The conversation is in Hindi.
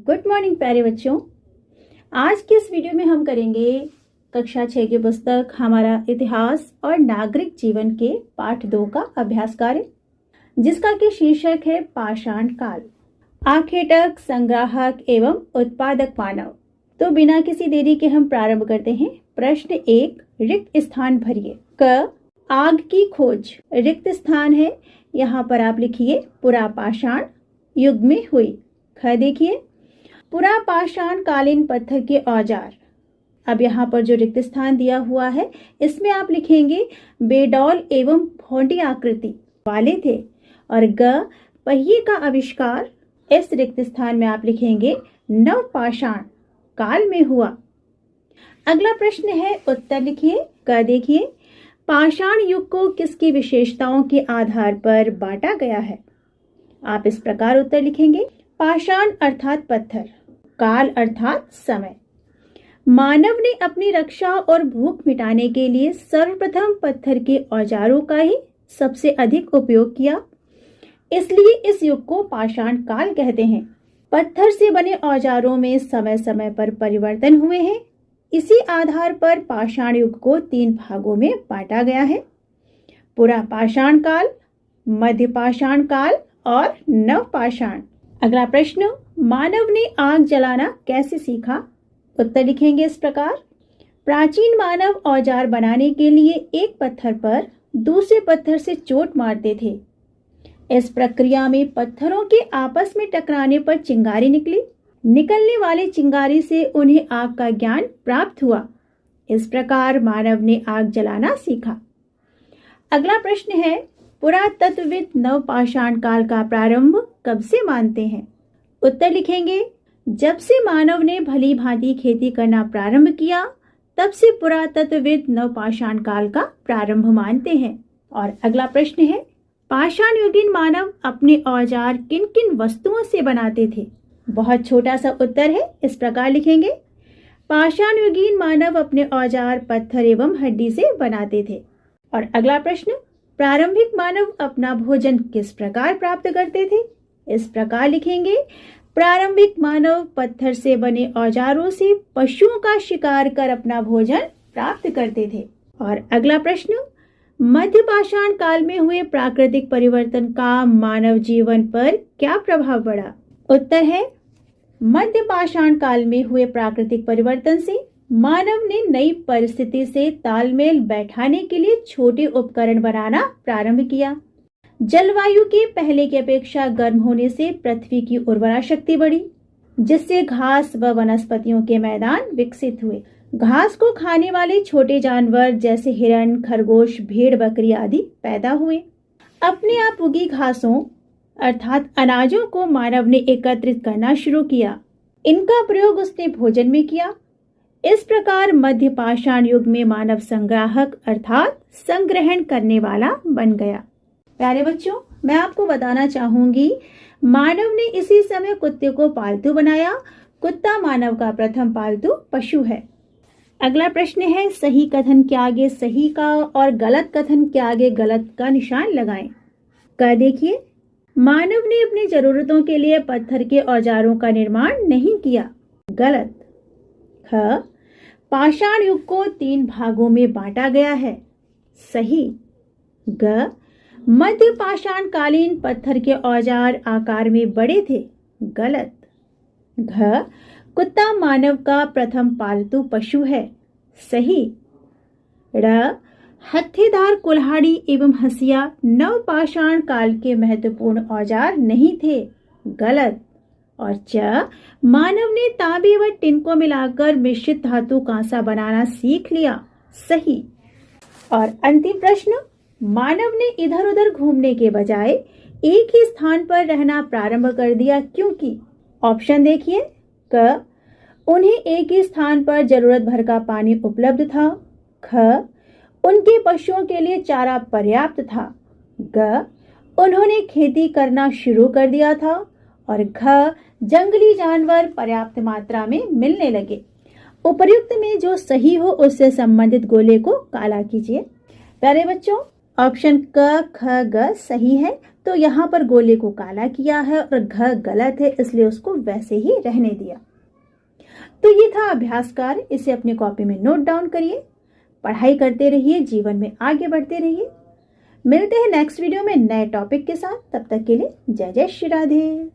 गुड मॉर्निंग प्यारे बच्चों। आज के इस वीडियो में हम करेंगे कक्षा 6 की पुस्तक हमारा इतिहास और नागरिक जीवन के पाठ 2 का अभ्यास कार्य, जिसका कि शीर्षक है पाषाण काल, आखेटक, संग्राहक एवं उत्पादक मानव। तो बिना किसी देरी के हम प्रारंभ करते हैं। प्रश्न 1, रिक्त स्थान भरिए। क, आग की खोज। रिक्त स्थान है, यहाँ पर आप लिखिए पुरापाषाण युग में हुई। ख, देखिए पुरापाषाण कालीन पत्थर के औजार। अब यहाँ पर जो रिक्त स्थान दिया हुआ है इसमें आप लिखेंगे बेडौल एवं भौंडी आकृति वाले थे। और ग, पहिए का आविष्कार। इस रिक्त स्थान में आप लिखेंगे नवपाषाण काल में हुआ। अगला प्रश्न है, उत्तर लिखिए। क, देखिए पाषाण युग को किसकी विशेषताओं के आधार पर बांटा गया है? आप इस प्रकार उत्तर लिखेंगे, पाषाण अर्थात पत्थर, काल अर्थात समय। मानव ने अपनी रक्षा और भूख मिटाने के लिए सर्वप्रथम पत्थर के औजारों का ही सबसे अधिक उपयोग किया, इसलिए इस युग को पाषाण काल कहते हैं। पत्थर से बने औजारों में समय समय पर परिवर्तन हुए हैं। इसी आधार पर पाषाण युग को 3 भागों में बांटा गया है: पुरापाषाण काल, मध्यपाषाण काल और नवपाषाण। अगला प्रश्न, मानव ने आग जलाना कैसे सीखा? उत्तर लिखेंगे इस प्रकार। प्राचीन मानव औजार बनाने के लिए एक पत्थर पर दूसरे पत्थर से चोट मारते थे। इस प्रक्रिया में पत्थरों के आपस में टकराने पर चिंगारी निकली। निकलने वाली चिंगारी से उन्हें आग का ज्ञान प्राप्त हुआ। इस प्रकार मानव ने आग जलाना सीखा। अगला प्रश्न है, पुरातत्वविद नवपाषाण काल का प्रारंभ कब से मानते हैं? उत्तर लिखेंगे, जब से मानव ने भली भांति खेती करना प्रारंभ किया तब से पुरातत्वविद नवपाषाण काल का प्रारंभ मानते हैं। और अगला प्रश्न है, पाषाण युगीन मानव अपने औजार किन किन वस्तुओं से बनाते थे? बहुत छोटा सा उत्तर है, इस प्रकार लिखेंगे, पाषाण युगीन मानव अपने औजार पत्थर एवं हड्डी से बनाते थे। और अगला प्रश्न, प्रारंभिक मानव अपना भोजन किस प्रकार प्राप्त करते थे? इस प्रकार लिखेंगे, प्रारंभिक मानव पत्थर से बने औजारों से पशुओं का शिकार कर अपना भोजन प्राप्त करते थे। और अगला प्रश्न, मध्यपाषाण काल में हुए प्राकृतिक परिवर्तन का मानव जीवन पर क्या प्रभाव पड़ा? उत्तर है, मध्यपाषाण काल में हुए प्राकृतिक परिवर्तन से मानव ने नई परिस्थिति से तालमेल बैठाने के लिए छोटे उपकरण बनाना प्रारंभ किया। जलवायु के पहले की अपेक्षा गर्म होने से पृथ्वी की उर्वरा शक्ति बढ़ी, जिससे घास व वनस्पतियों के मैदान विकसित हुए। घास को खाने वाले छोटे जानवर जैसे हिरण, खरगोश, भेड़, बकरी आदि पैदा हुए। अपने आप उगी घासों अर्थात अनाजों को मानव ने एकत्रित करना शुरू किया। इनका प्रयोग उसने भोजन में किया। इस प्रकार मध्यपाषाण युग में मानव संग्राहक अर्थात संग्रहण करने वाला बन गया। प्यारे बच्चों, मैं आपको बताना चाहूंगी, मानव ने इसी समय कुत्ते को पालतू बनाया। कुत्ता मानव का प्रथम पालतू पशु है। अगला प्रश्न है, सही कथन के आगे सही का और गलत कथन के आगे गलत का निशान लगाएं। का, देखिए मानव ने अपनी जरूरतों के लिए पत्थर के औजारों का निर्माण नहीं किया। गलत। ख, पाषाण युग को 3 भागों में बांटा गया है। सही। ग, मध्यपाषाण कालीन पत्थर के औजार आकार में बड़े थे। गलत। घ, कुत्ता मानव का प्रथम पालतू पशु है। सही। ड़, हत्थेदार कुल्हाड़ी एवं हंसिया नवपाषाण काल के महत्वपूर्ण औजार नहीं थे। गलत। और च, मानव ने तांबे व टिन को मिलाकर मिश्रित धातु कांसा बनाना सीख लिया। सही। और अंतिम प्रश्न, मानव ने इधर उधर घूमने के बजाय एक ही स्थान पर रहना प्रारंभ कर दिया क्योंकि? ऑप्शन देखिए। क, उन्हें एक ही स्थान पर जरूरत भर का पानी उपलब्ध था। ख, उनके पशुओं के लिए चारा पर्याप्त था। ग, उन्होंने खेती करना शुरू कर दिया था। और घ, जंगली जानवर पर्याप्त मात्रा में मिलने लगे। उपर्युक्त में जो सही हो उससे संबंधित गोले को काला कीजिए। प्यारे बच्चों, ऑप्शन क, ख, ग सही है। तो यहाँ पर गोले को काला किया है और घ गलत है, इसलिए उसको वैसे ही रहने दिया। तो ये था अभ्यास कार्य, इसे अपनी कॉपी में नोट डाउन करिए, पढ़ाई करते रहिए, जीवन में आगे बढ़ते रहिए। मिलते हैं नेक्स्ट वीडियो में नए टॉपिक के साथ। तब तक के लिए जय जय श्री राधे।